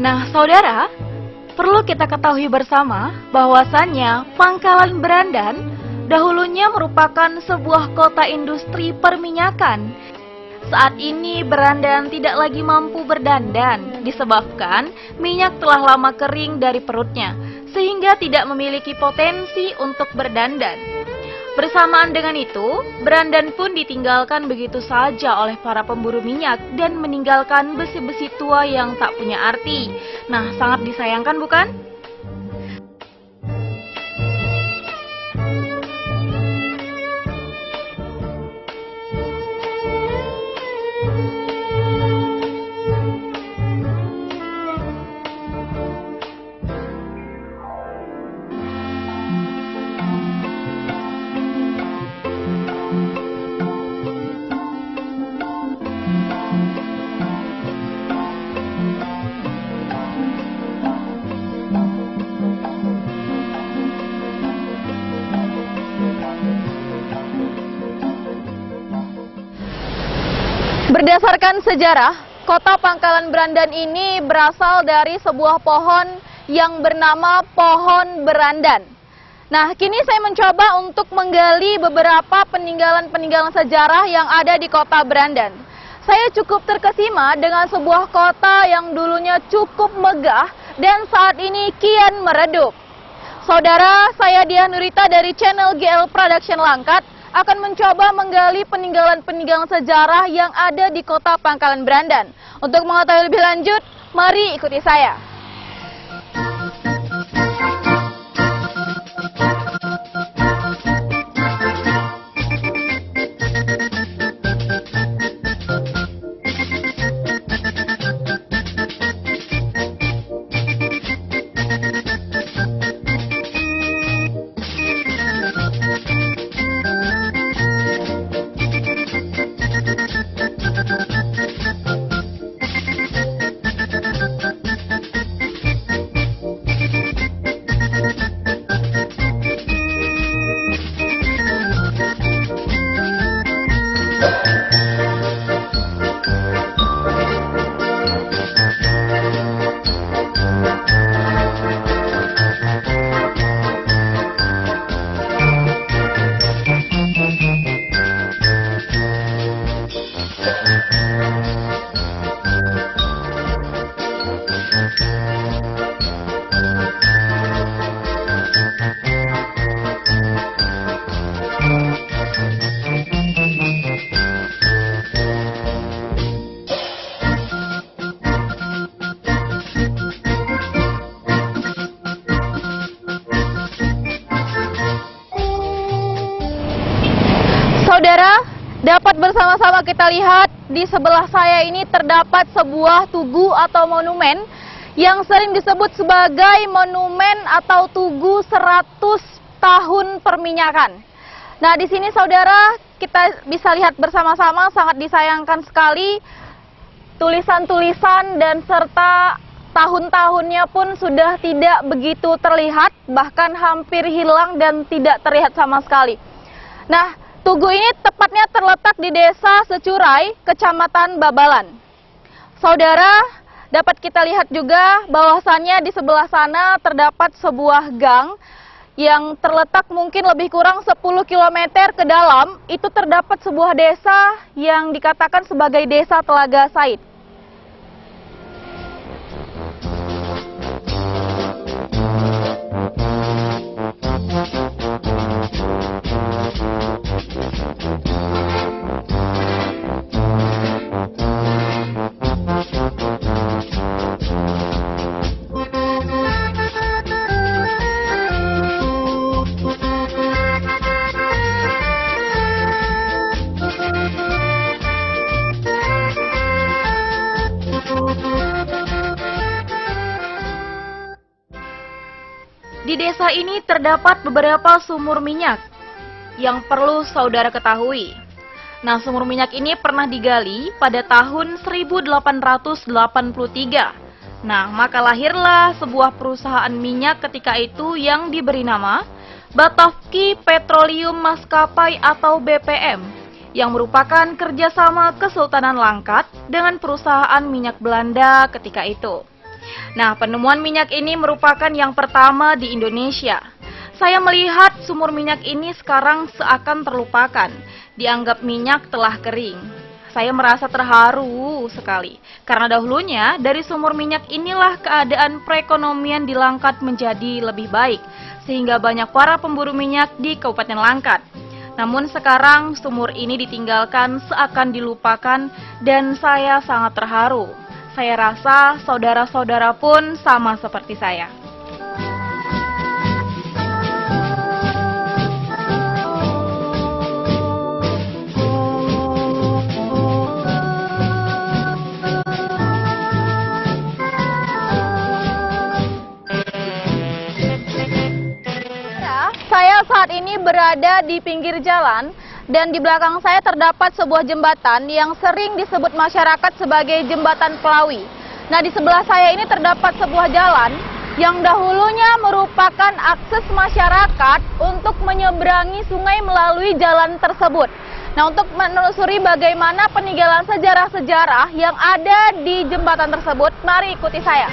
Nah, saudara, perlu kita ketahui bersama bahwasannya Pangkalan Berandan dahulunya merupakan sebuah kota industri perminyakan. Saat ini Berandan tidak lagi mampu berdandan disebabkan minyak telah lama kering dari perutnya, sehingga tidak memiliki potensi untuk berdandan. Bersamaan dengan itu, Berandan pun ditinggalkan begitu saja oleh para pemburu minyak dan meninggalkan besi-besi tua yang tak punya arti. Nah, sangat disayangkan bukan? Berdasarkan sejarah, kota Pangkalan Berandan ini berasal dari sebuah pohon yang bernama pohon berandan. Nah, kini saya mencoba untuk menggali beberapa peninggalan-peninggalan sejarah yang ada di kota Berandan. Saya cukup terkesima dengan sebuah kota yang dulunya cukup megah dan saat ini kian meredup. Saudara, saya Diah Nurita dari channel GL Production Langkat akan mencoba menggali peninggalan-peninggalan sejarah yang ada di kota Pangkalan Berandan. Untuk mengetahui lebih lanjut, mari ikuti saya. Saudara, dapat bersama-sama kita lihat di sebelah saya ini terdapat sebuah tugu atau monumen yang sering disebut sebagai monumen atau tugu 100 tahun perminyakan. Nah, di sini saudara kita bisa lihat bersama-sama sangat disayangkan sekali tulisan-tulisan dan serta tahun-tahunnya pun sudah tidak begitu terlihat, bahkan hampir hilang dan tidak terlihat sama sekali. Nah, tugu ini tepatnya terletak di Desa Securai, Kecamatan Babalan. Saudara, dapat kita lihat juga bahwasannya di sebelah sana terdapat sebuah gang yang terletak mungkin lebih kurang 10 km ke dalam. Itu terdapat sebuah desa yang dikatakan sebagai Desa Telaga Said. Di desa ini terdapat beberapa sumur minyak yang perlu saudara ketahui. Nah, sumur minyak ini pernah digali pada tahun 1883. Nah, maka lahirlah sebuah perusahaan minyak ketika itu yang diberi nama Batavki Petroleum Maskapai atau BPM, yang merupakan kerjasama Kesultanan Langkat dengan perusahaan minyak Belanda ketika itu. Nah, penemuan minyak ini merupakan yang pertama di Indonesia. Saya melihat sumur minyak ini sekarang seakan terlupakan, dianggap minyak telah kering. Saya merasa terharu sekali, karena dahulunya dari sumur minyak inilah keadaan perekonomian di Langkat menjadi lebih baik, sehingga banyak para pemburu minyak di Kabupaten Langkat. Namun sekarang sumur ini ditinggalkan seakan dilupakan dan saya sangat terharu. Saya rasa saudara-saudara pun sama seperti saya. Saya saat ini berada di pinggir jalan dan di belakang saya terdapat sebuah jembatan yang sering disebut masyarakat sebagai jembatan Pelawi. Nah, di sebelah saya ini terdapat sebuah jalan yang dahulunya merupakan akses masyarakat untuk menyeberangi sungai melalui jalan tersebut. Nah, untuk menelusuri bagaimana peninggalan sejarah-sejarah yang ada di jembatan tersebut, mari ikuti saya.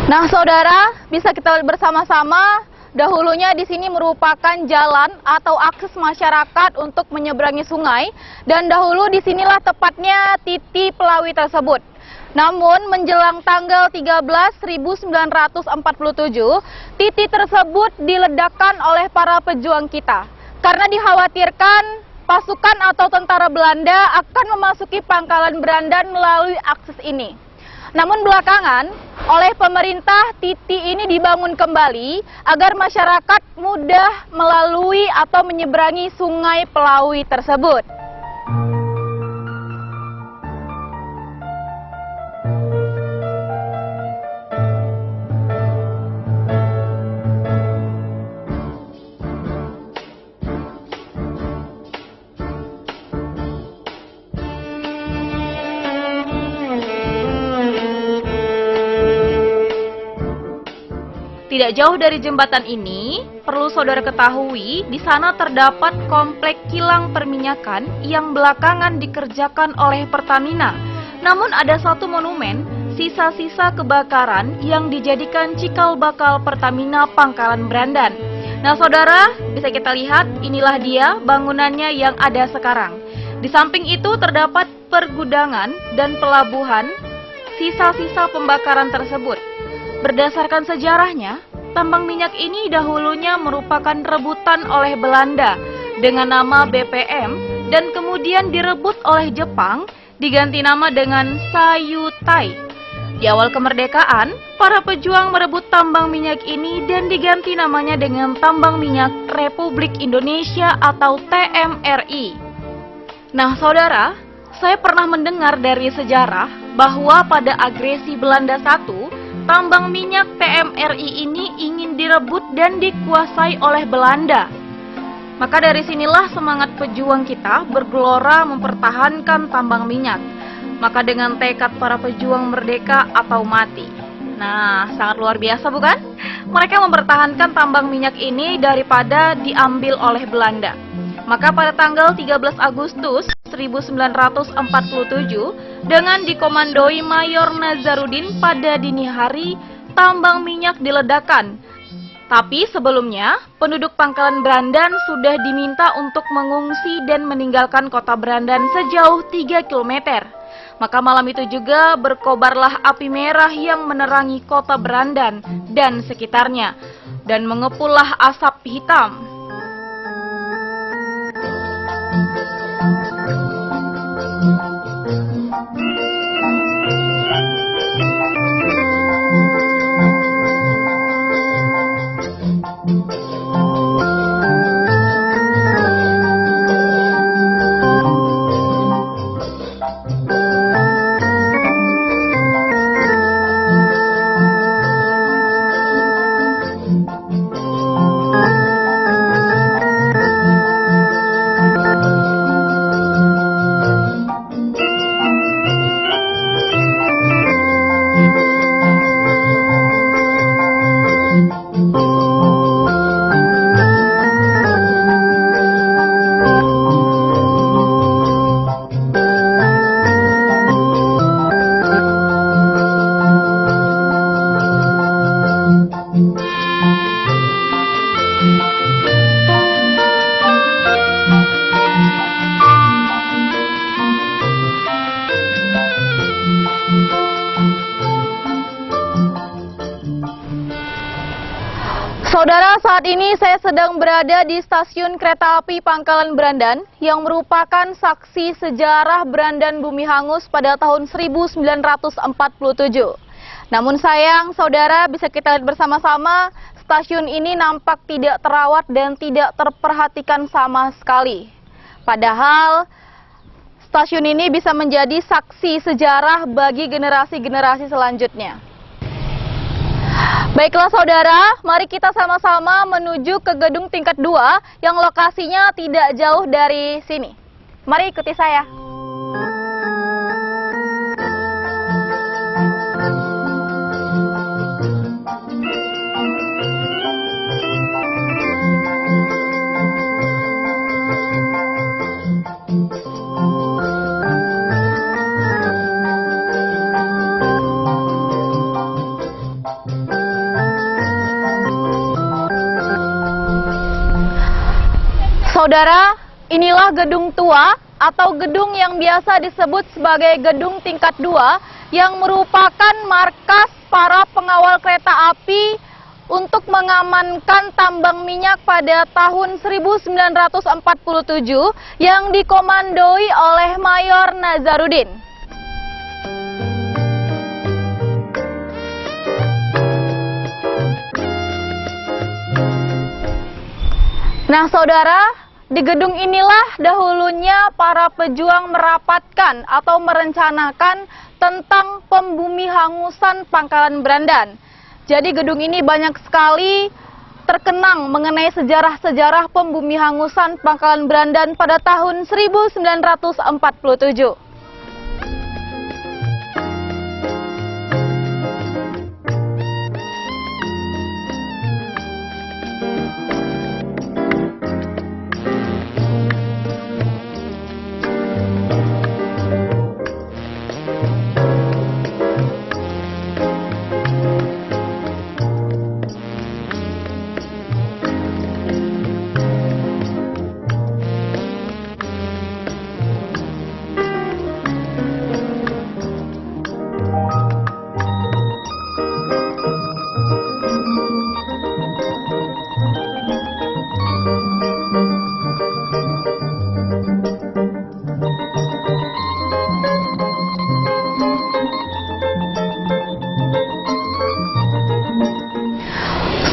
Nah, saudara, bisa kita lihat bersama-sama, dahulunya di sini merupakan jalan atau akses masyarakat untuk menyeberangi sungai, dan dahulu disinilah tepatnya titik Pelawi tersebut. Namun, menjelang tanggal 13/1947, titik tersebut diledakkan oleh para pejuang kita, karena dikhawatirkan pasukan atau tentara Belanda akan memasuki Pangkalan Berandan melalui akses ini. Namun belakangan, oleh pemerintah titik ini dibangun kembali agar masyarakat mudah melalui atau menyeberangi sungai Pelawi tersebut. Tidak jauh dari jembatan ini, perlu saudara ketahui, di sana terdapat komplek kilang perminyakan yang belakangan dikerjakan oleh Pertamina. Namun ada satu monumen, sisa-sisa kebakaran yang dijadikan cikal bakal Pertamina Pangkalan Berandan. Nah, saudara, bisa kita lihat, inilah dia bangunannya yang ada sekarang. Di samping itu terdapat pergudangan dan pelabuhan sisa-sisa pembakaran tersebut. Berdasarkan sejarahnya, tambang minyak ini dahulunya merupakan rebutan oleh Belanda dengan nama BPM dan kemudian direbut oleh Jepang diganti nama dengan Sayutai. Di awal kemerdekaan, para pejuang merebut tambang minyak ini dan diganti namanya dengan Tambang Minyak Republik Indonesia atau TMRI. Nah, saudara, saya pernah mendengar dari sejarah bahwa pada agresi Belanda I, tambang minyak TMRI ini ingin direbut dan dikuasai oleh Belanda. Maka dari sinilah semangat pejuang kita bergelora mempertahankan tambang minyak. Maka dengan tekad para pejuang merdeka atau mati. Nah, sangat luar biasa bukan? Mereka mempertahankan tambang minyak ini daripada diambil oleh Belanda. Maka pada tanggal 13 Agustus 1947, dengan dikomandoi Mayor Nazarudin pada dini hari, tambang minyak diledakkan. Tapi sebelumnya, penduduk Pangkalan Berandan sudah diminta untuk mengungsi dan meninggalkan kota Berandan sejauh 3 km. Maka malam itu juga berkobarlah api merah yang menerangi kota Berandan dan sekitarnya, dan mengepullah asap hitam. Saudara, saat ini saya sedang berada di stasiun kereta api Pangkalan Berandan yang merupakan saksi sejarah Berandan Bumi Hangus pada tahun 1947. Namun sayang, saudara, bisa kita lihat bersama-sama, stasiun ini nampak tidak terawat dan tidak terperhatikan sama sekali. Padahal, stasiun ini bisa menjadi saksi sejarah bagi generasi-generasi selanjutnya. Baiklah saudara, mari kita sama-sama menuju ke gedung tingkat 2 yang lokasinya tidak jauh dari sini. Mari ikuti saya. Saudara, inilah gedung tua atau gedung yang biasa disebut sebagai gedung tingkat 2 yang merupakan markas para pengawal kereta api untuk mengamankan tambang minyak pada tahun 1947 yang dikomandoi oleh Mayor Nazarudin. Nah saudara, di gedung inilah dahulunya para pejuang merapatkan atau merencanakan tentang pembumi hangusan Pangkalan Berandan. Jadi gedung ini banyak sekali terkenang mengenai sejarah-sejarah pembumi hangusan Pangkalan Berandan pada tahun 1947.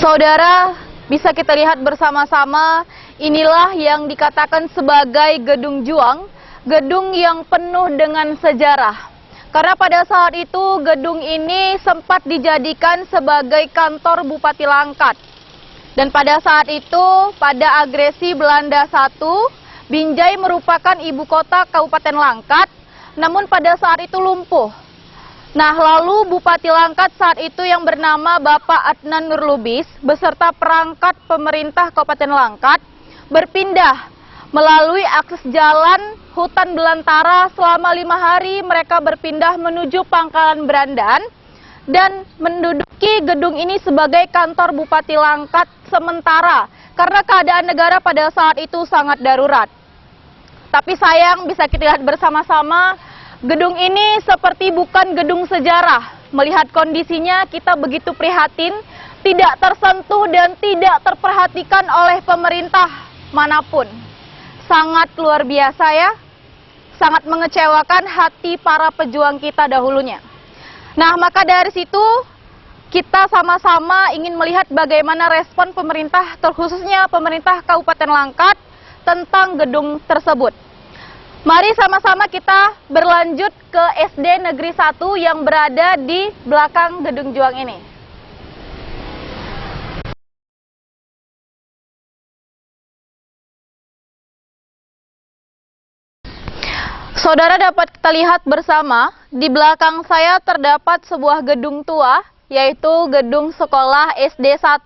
Saudara, bisa kita lihat bersama-sama, inilah yang dikatakan sebagai Gedung Juang, gedung yang penuh dengan sejarah. Karena pada saat itu gedung ini sempat dijadikan sebagai kantor Bupati Langkat. Dan pada saat itu, pada agresi Belanda I, Binjai merupakan ibu kota Kabupaten Langkat, namun pada saat itu lumpuh. Nah, lalu Bupati Langkat saat itu yang bernama Bapak Adnan Nurlubis beserta perangkat pemerintah Kabupaten Langkat berpindah melalui akses jalan hutan belantara. Selama 5 hari mereka berpindah menuju Pangkalan Berandan dan menduduki gedung ini sebagai kantor Bupati Langkat sementara karena keadaan negara pada saat itu sangat darurat. Tapi sayang, bisa kita lihat bersama-sama, gedung ini seperti bukan gedung sejarah. Melihat kondisinya kita begitu prihatin, tidak tersentuh dan tidak terperhatikan oleh pemerintah manapun. Sangat luar biasa ya, sangat mengecewakan hati para pejuang kita dahulunya. Nah, maka dari situ kita sama-sama ingin melihat bagaimana respon pemerintah, terkhususnya pemerintah Kabupaten Langkat tentang gedung tersebut. Mari sama-sama kita berlanjut ke SD Negeri 1 yang berada di belakang Gedung Juang ini. Saudara, dapat kita lihat bersama, di belakang saya terdapat sebuah gedung tua, yaitu Gedung Sekolah SD 1.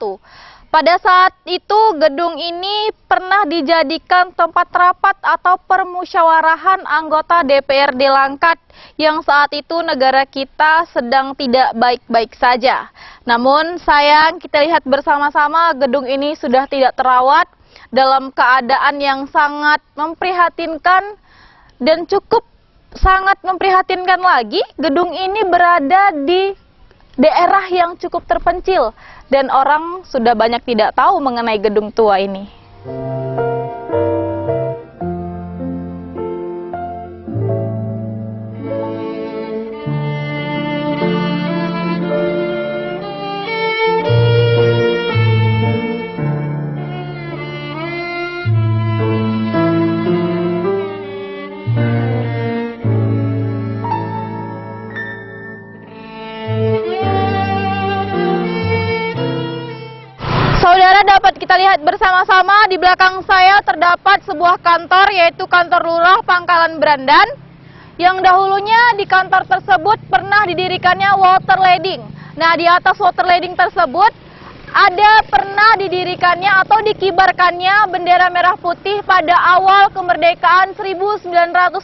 Pada saat itu gedung ini pernah dijadikan tempat rapat atau permusyawarahan anggota DPRD Langkat yang saat itu negara kita sedang tidak baik-baik saja. Namun sayang, kita lihat bersama-sama gedung ini sudah tidak terawat dalam keadaan yang sangat memprihatinkan dan cukup sangat memprihatinkan lagi. Gedung ini berada di daerah yang cukup terpencil dan orang sudah banyak tidak tahu mengenai gedung tua ini. Saudara, dapat kita lihat bersama-sama di belakang saya terdapat sebuah kantor, yaitu kantor lurah Pangkalan Berandan, yang dahulunya di kantor tersebut pernah didirikannya water lading. Nah, di atas water lading tersebut ada pernah didirikannya atau dikibarkannya bendera merah putih pada awal kemerdekaan 1945.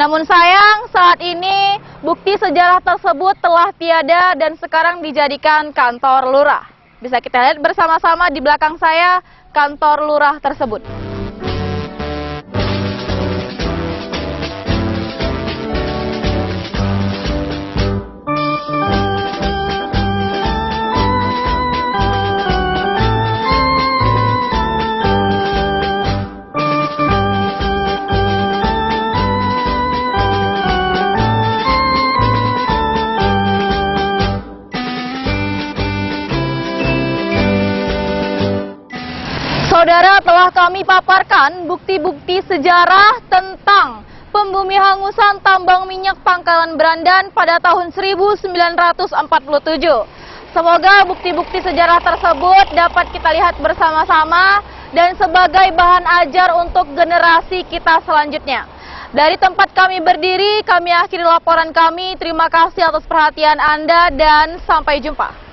Namun sayang, saat ini bukti sejarah tersebut telah tiada dan sekarang dijadikan kantor lurah. Bisa kita lihat bersama-sama di belakang saya kantor lurah tersebut. Saudara, telah kami paparkan bukti-bukti sejarah tentang pembumi hangusan tambang minyak Pangkalan Berandan pada tahun 1947. Semoga bukti-bukti sejarah tersebut dapat kita lihat bersama-sama dan sebagai bahan ajar untuk generasi kita selanjutnya. Dari tempat kami berdiri, kami akhiri laporan kami. Terima kasih atas perhatian Anda dan sampai jumpa.